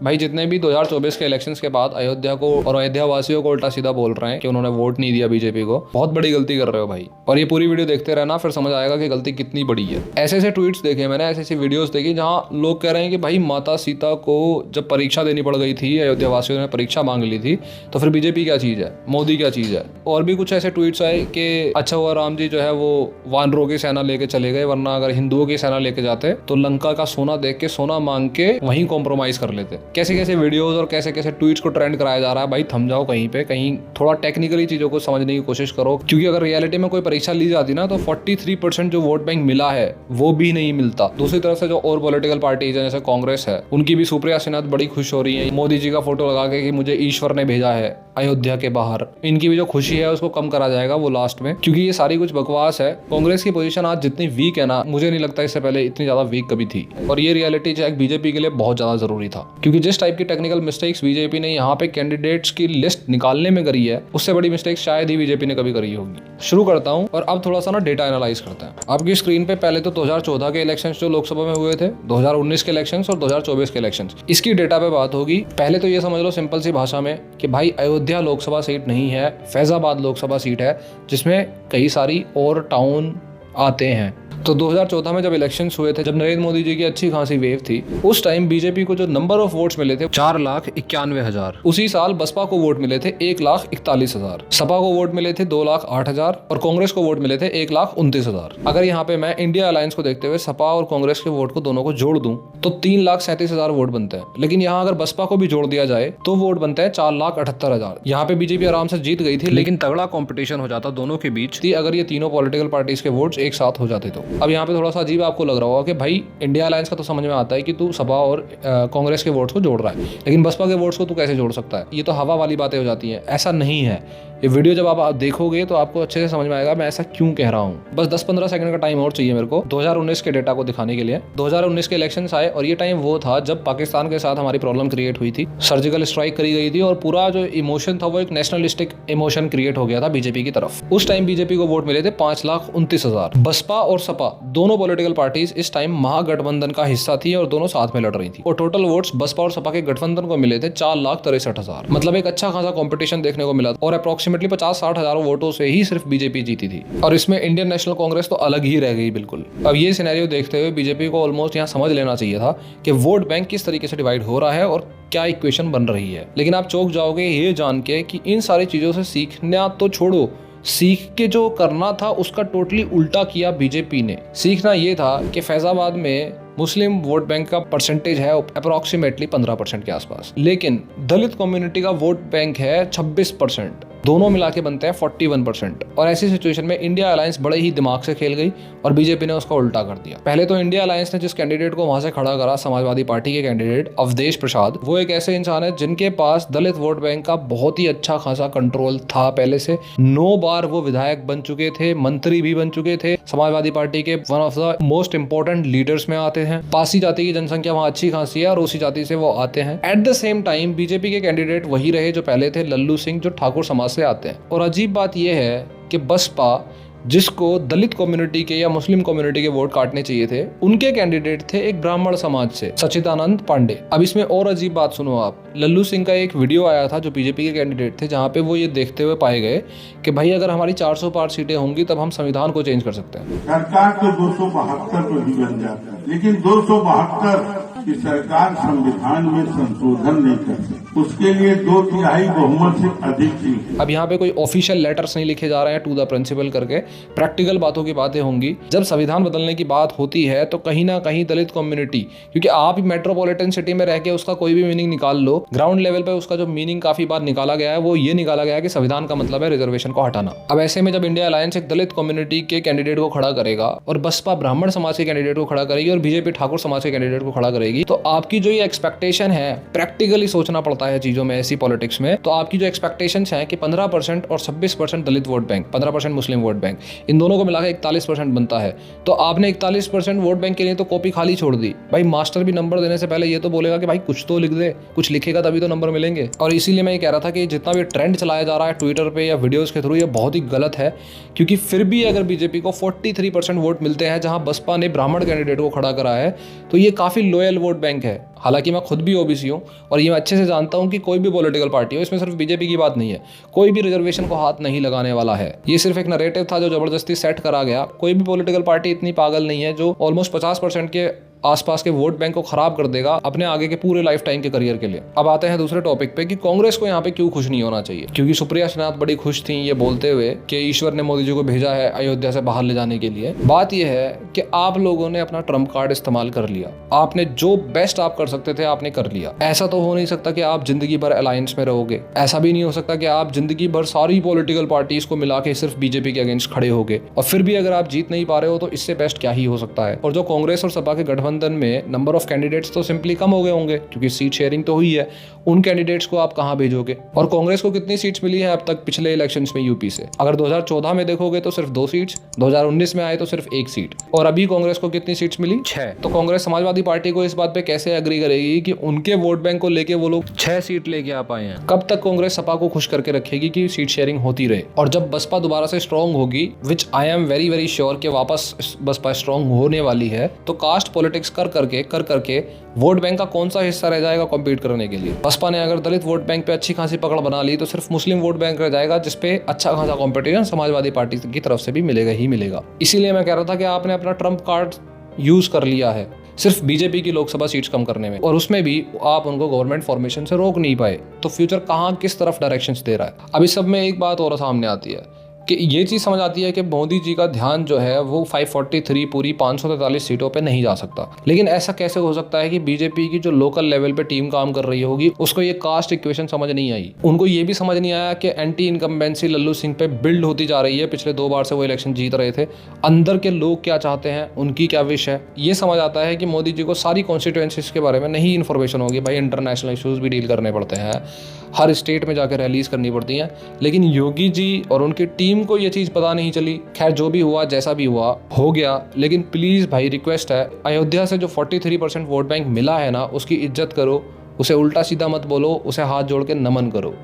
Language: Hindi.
भाई जितने भी 2024 के इलेक्शंस के बाद अयोध्या को और अयोध्या वासियों को उल्टा सीधा बोल रहे हैं कि उन्होंने वोट नहीं दिया बीजेपी को, बहुत बड़ी गलती कर रहे हो भाई। और ये पूरी वीडियो देखते रहना, फिर समझ आएगा कि गलती कितनी बड़ी है। ऐसे ऐसे ट्वीट्स देखे मैंने, ऐसी ऐसी वीडियोस देखी जहाँ लोग कह रहे हैं कि भाई माता सीता को जब परीक्षा देनी पड़ गई थी, अयोध्या वासियों ने परीक्षा मांग ली थी, तो फिर बीजेपी क्या चीज है, मोदी क्या चीज है। और भी कुछ ऐसे ट्वीट्स आए कि अच्छा हुआ राम जी जो है वो वानरों की सेना लेके चले गए, वरना अगर हिंदुओं की सेना लेके जाते तो लंका का सोना देख के सोना मांग के वहीं कॉम्प्रोमाइज कर लेते। कैसे कैसे वीडियोस और कैसे कैसे ट्वीट्स को ट्रेंड कराया जा रहा है। भाई थम जाओ कहीं पे, कहीं थोड़ा टेक्निकली चीजों को समझने की कोशिश करो, क्योंकि अगर रियलिटी में कोई परीक्षा ली जाती ना तो 43% जो वोट बैंक मिला है वो भी नहीं मिलता। दूसरी तरफ से जो और पॉलिटिकल पार्टीज है जैसे कांग्रेस है, उनकी भी सुप्रिया सिन्हा बड़ी खुश हो रही है मोदी जी का फोटो लगा के कि मुझे ईश्वर ने भेजा है अयोध्या के बाहर। इनकी भी जो खुशी है उसको कम करा जाएगा वो लास्ट में, क्योंकि ये सारी कुछ बकवास है। कांग्रेस की पोजीशन आज जितनी वीक है ना, मुझे नहीं लगता इससे पहले इतनी ज्यादा वीक कभी थी। और ये रियलिटी चेक बीजेपी के लिए बहुत ज्यादा जरूरी था, क्योंकि जिस टाइप की टेक्निकल मिस्टेक्स बीजेपी ने यहाँ पे कैंडिडेट्स की लिस्ट निकालने में करी है, उससे बड़ी मिस्टेक्स शायद ही बीजेपी ने कभी करी होगी। शुरू करता हूँ और अब थोड़ा सा ना डेटा एनालाइज करते हैं। आपकी स्क्रीन पे पहले तो 2014 के इलेक्शंस जो लोकसभा में हुए थे, 2019 के इलेक्शंस और 2024 के इलेक्शंस, इसकी डेटा पे बात होगी। पहले तो ये समझ लो सिंपल सी भाषा में कि भाई अयोध्या लोकसभा सीट नहीं है, फैजाबाद लोकसभा सीट है, जिसमें कई सारी और टाउन आते हैं। तो 2014 में जब इलेक्शंस हुए थे, जब नरेंद्र मोदी जी की अच्छी खासी वेव थी, उस टाइम बीजेपी को जो नंबर ऑफ वोट्स मिले थे 4,91,000। उसी साल बसपा को वोट मिले थे 1,41,000, सपा को वोट मिले थे 2,08,000 और कांग्रेस को वोट मिले थे 1,29,000। अगर यहाँ पे मैं इंडिया अलायंस को देखते हुए सपा और कांग्रेस के वोट को दोनों को जोड़ दूं तो 3,37,000 वोट बनते हैं। लेकिन यहाँ अगर बसपा को भी जोड़ दिया जाए तो वोट बनते हैं 4,78,000। यहाँ पे बीजेपी आराम से जीत गई थी, लेकिन तगड़ा कॉम्पिटिशन हो जाता दोनों के बीच थी अगर ये तीनों पॉलिटिकल पार्टीज के वोट्स एक साथ हो जाते तो। अब यहाँ पे थोड़ा सा अजीब आपको लग रहा होगा कि भाई इंडिया अलायंस का तो समझ में आता है कि तू सपा और कांग्रेस के वोट्स को जोड़ रहा है, लेकिन बसपा के वोट्स को तू कैसे जोड़ सकता है। ये तो हवा वाली बातें हो जाती हैं, ऐसा नहीं है। ये वीडियो जब आप देखोगे तो आपको अच्छे से समझ में आएगा मैं ऐसा क्यों कह रहा हूँ। बस 10-15 सेकंड का टाइम और चाहिए मेरे को 2019 के डेटा को दिखाने के लिए। 2019 के इलेक्शंस आए और ये टाइम वो था जब पाकिस्तान के साथ हमारी प्रॉब्लम क्रिएट हुई थी, सर्जिकल स्ट्राइक करी गई थी और पूरा जो इमोशन था वो एक नेशनलिस्टिक इमोशन क्रिएट हो गया था बीजेपी की तरफ। उस टाइम बीजेपी को वोट मिले थे 5,29,000। बसपा और सपा दोनों पॉलिटिकल पार्टीज इस टाइम महागठबंधन का हिस्सा थी और दोनों साथ में लड़ रही थी। और टोटल वोट्स बसपा और सपा के गठबंधन को मिले थे 4,63,000। मतलब एक अच्छा खासा कॉम्पिटिशन देखने को मिला और अप्रोक्सीमेटली 50-60 वोटों से ही सिर्फ बीजेपी जीती थी। और इसमें इंडियन नेशनल कांग्रेस तो अलग ही रह गई बिल्कुल। अब ये सिनेरियो देखते हुए बीजेपी को ऑलमोस्ट यहाँ समझ लेना चाहिए था कि वोट बैंक किस तरीके से डिवाइड हो रहा है और क्या इक्वेशन बन रही है। लेकिन आप चौंक जाओगे ये जान के कि इन सारी चीजों से सीखना तो छोड़ो, सीख के जो करना था उसका टोटली उल्टा किया बीजेपी ने। सीखना ये था कि फैजाबाद में मुस्लिम वोट बैंक का परसेंटेज है अप्रोक्सीमेटली 15% के आसपास, लेकिन दलित कम्युनिटी का वोट बैंक है 26%। दोनों मिला के बनते हैं 41%। और ऐसी सिचुएशन में इंडिया अलायंस बड़े ही दिमाग से खेल गई और बीजेपी ने उसका उल्टा कर दिया। पहले तो इंडिया अलायंस ने जिस कैंडिडेट को वहां से खड़ा करा, समाजवादी पार्टी के कैंडिडेट अवधेश प्रसाद, वो एक ऐसे इंसान है जिनके पास दलित वोट बैंक का बहुत ही अच्छा खासा कंट्रोल था पहले से। 9 बार वो विधायक बन चुके थे, मंत्री भी बन चुके थे, समाजवादी पार्टी के one of the most important leaders में आते हैं। पासी जाति की जनसंख्या वहां अच्छी खासी है और उसी जाति से वो आते हैं। At the same time BJP के कैंडिडेट वही रहे जो पहले थे, लल्लू सिंह, जो ठाकुर समाज से आते हैं। और अजीब बात यह है कि बसपा, जिसको दलित कम्युनिटी के या मुस्लिम कम्युनिटी के वोट काटने चाहिए थे, उनके कैंडिडेट थे एक ब्राह्मण समाज से, सच्चिदानंद पांडे। अब इसमें और अजीब बात सुनो आप, लल्लू सिंह का एक वीडियो आया था जो बीजेपी के कैंडिडेट थे, जहां पे वो ये देखते हुए पाए गए कि भाई अगर हमारी 400 पार सीटें होंगी तब हम संविधान को चेंज कर सकते हैं। सरकार तो 272 पर ही बन जाता है, लेकिन 272 की सरकार संविधान में संशोधन नहीं कर सकती, उसके लिए 2/3 बहुमत से अधिक थी। अब यहाँ पे कोई ऑफिशियल लेटर्स नहीं लिखे जा रहे हैं टू द प्रिंसिपल करके, प्रैक्टिकल बातों की बातें होंगी। जब संविधान बदलने की बात होती है तो कहीं ना कहीं दलित कम्युनिटी, क्योंकि आप मेट्रोपॉलिटन सिटी में रह के उसका कोई भी मीनिंग निकाल लो, ग्राउंड लेवल पे उसका जो मीनिंग काफी बार निकाला गया है वो ये निकाला गया है कि संविधान का मतलब है रिजर्वेशन को हटाना। अब ऐसे में जब इंडिया अलायंस एक दलित कम्युनिटी के कैंडिडेट को खड़ा करेगा और बसपा ब्राह्मण समाज के कैंडिडेट को खड़ा करेगी और बीजेपी ठाकुर समाज के कैंडिडेट को खड़ा करेगी, तो आपकी जो ये एक्सपेक्टेशन है, प्रैक्टिकली सोचना पड़ता है चीजों में ऐसी पॉलिटिक्स में, तो आपकी जो एक्सपेक्टेशन है कि 15% और 26% दलित वोट बैंक, 15% मुस्लिम वोट बैंक, इन दोनों को मिलाकर 41% बनता है। तो आपने 41% वोट बैंक के लिए तो कॉपी खाली छोड़ दी। भाई मास्टर भी नंबर देने से पहले ये तो बोलेगा कि भाई कुछ तो लिख दे, कुछ लिखेगा तभी तो नंबर मिलेंगे। और इसीलिए मैं ये कह रहा था कि जितना भी ट्रेंड चलाया जा रहा है ट्विटर पे या वीडियोस के थ्रू, ये बहुत ही गलत है। क्योंकि फिर भी अगर बीजेपी को 43% वोट मिलते हैं जहां बसपा ने ब्राह्मण कैंडिडेट को खड़ा करा है, तो ये काफी लॉयल वोट बैंक है। हालांकि मैं खुद भी ओबीसी हूँ और ये मैं अच्छे से जानता हूँ कि कोई भी पॉलिटिकल पार्टी हो, इसमें सिर्फ बीजेपी की बात नहीं है, कोई भी रिजर्वेशन को हाथ नहीं लगाने वाला है। ये सिर्फ एक नरेटिव था जो जबरदस्ती सेट करा गया। कोई भी पॉलिटिकल पार्टी इतनी पागल नहीं है जो ऑलमोस्ट 50% के आसपास के वोट बैंक को खराब कर देगा अपने आगे के पूरे लाइफ टाइम के करियर के लिए। अब आते हैं दूसरे टॉपिक पे कि कांग्रेस को यहाँ पे क्यों खुश नहीं होना चाहिए। क्योंकि सुप्रिया सेनाथ बड़ी खुश थी ये बोलते हुए कि ईश्वर ने मोदी जी को भेजा है अयोध्या से बाहर ले जाने के लिए। बात यह है कि आप लोगों ने अपना ट्रम्प कार्ड इस्तेमाल कर लिया। आपने जो बेस्ट आप कर सकते थे आपने कर लिया। ऐसा तो हो नहीं सकता कि आप जिंदगी भर अलायंस में रहोगे। ऐसा भी नहीं हो सकता कि आप जिंदगी भर सारी पॉलिटिकल पार्टीज को मिला के सिर्फ बीजेपी के अगेंस्ट खड़े होगे और फिर भी अगर आप जीत नहीं पा रहे हो तो इससे बेस्ट क्या ही हो सकता है। और जो कांग्रेस और सपा के गठबंधन में नंबर ऑफ कैंडिडेट्स तो सिंपली कम हो गए होंगे क्योंकि सीट शेयरिंग तो हुई है। उन कैंडिडेट्स को आप कहां भेजोगे। और कांग्रेस को कितनी सीट्स मिली है अब तक पिछले इलेक्शंस में यूपी से? अगर 2014 में देखोगे तो सिर्फ 2 सीट्स, 2019 में आए तो सिर्फ 1 सीट, और अभी कांग्रेस को कितनी सीट्स मिली? 6। तो कांग्रेस समाजवादी पार्टी को इस बात पे कैसे एग्री करेगी कि उनके वोट बैंक को लेके वो लोग 6 सीट लेके आ पाए हैं? कब तक कांग्रेस सपा को खुश करके रखेगी कि सीट शेयरिंग होती रहे? और जब बसपा दोबारा से स्ट्रांग होगी, which I am very very sure कि वापस बसपा स्ट्रांग होने वाली है, तो कास्ट पॉलिटिक्स कर करके वोट बैंक का कौन सा हिस्सा रह जाएगा कॉम्पीट करने के लिए? बसपा ने अगर दलित वोट बैंक पे अच्छी खासी पकड़ बना ली तो सिर्फ मुस्लिम वोट बैंक रह जाएगा जिसपे अच्छा खासा कॉम्पिटिशन समाजवादी पार्टी की तरफ से भी मिलेगा ही मिलेगा। इसीलिए मैं कह रहा था कि आपने अपना ट्रम्प कार्ड यूज कर लिया है सिर्फ बीजेपी की लोकसभा सीट्स कम करने में, और उसमें भी आप उनको गवर्नमेंट फॉर्मेशन से रोक नहीं पाए। तो फ्यूचर कहाँ किस तरफ डायरेक्शंस दे रहा है? अब इस सब में एक बात और सामने आती है कि ये चीज़ समझ आती है कि मोदी जी का ध्यान जो है वो 543 पूरी 543 सीटों पे नहीं जा सकता। लेकिन ऐसा कैसे हो सकता है कि बीजेपी की जो लोकल लेवल पे टीम काम कर रही होगी उसको ये कास्ट इक्वेशन समझ नहीं आई। उनको ये भी समझ नहीं आया कि एंटी इनकम्बेंसी लल्लू सिंह पे बिल्ड होती जा रही है। पिछले 2 बार से वो इलेक्शन जीत रहे थे। अंदर के लोग क्या चाहते हैं, उनकी क्या विश है, ये समझ आता है कि मोदी जी को सारी कॉन्स्टिट्यूएंसीज के बारे में नहीं इन्फॉर्मेशन होगी। भाई इंटरनेशनल इशूज भी डील करने पड़ते हैं, हर स्टेट में जाकर रैलीज करनी पड़ती हैं, लेकिन योगी जी और उनकी टीम को ये चीज़ पता नहीं चली। खैर जो भी हुआ जैसा भी हुआ हो गया, लेकिन प्लीज़ भाई रिक्वेस्ट है, अयोध्या से जो 43% वोट बैंक मिला है ना उसकी इज्जत करो, उसे उल्टा सीधा मत बोलो, उसे हाथ जोड़ के नमन करो।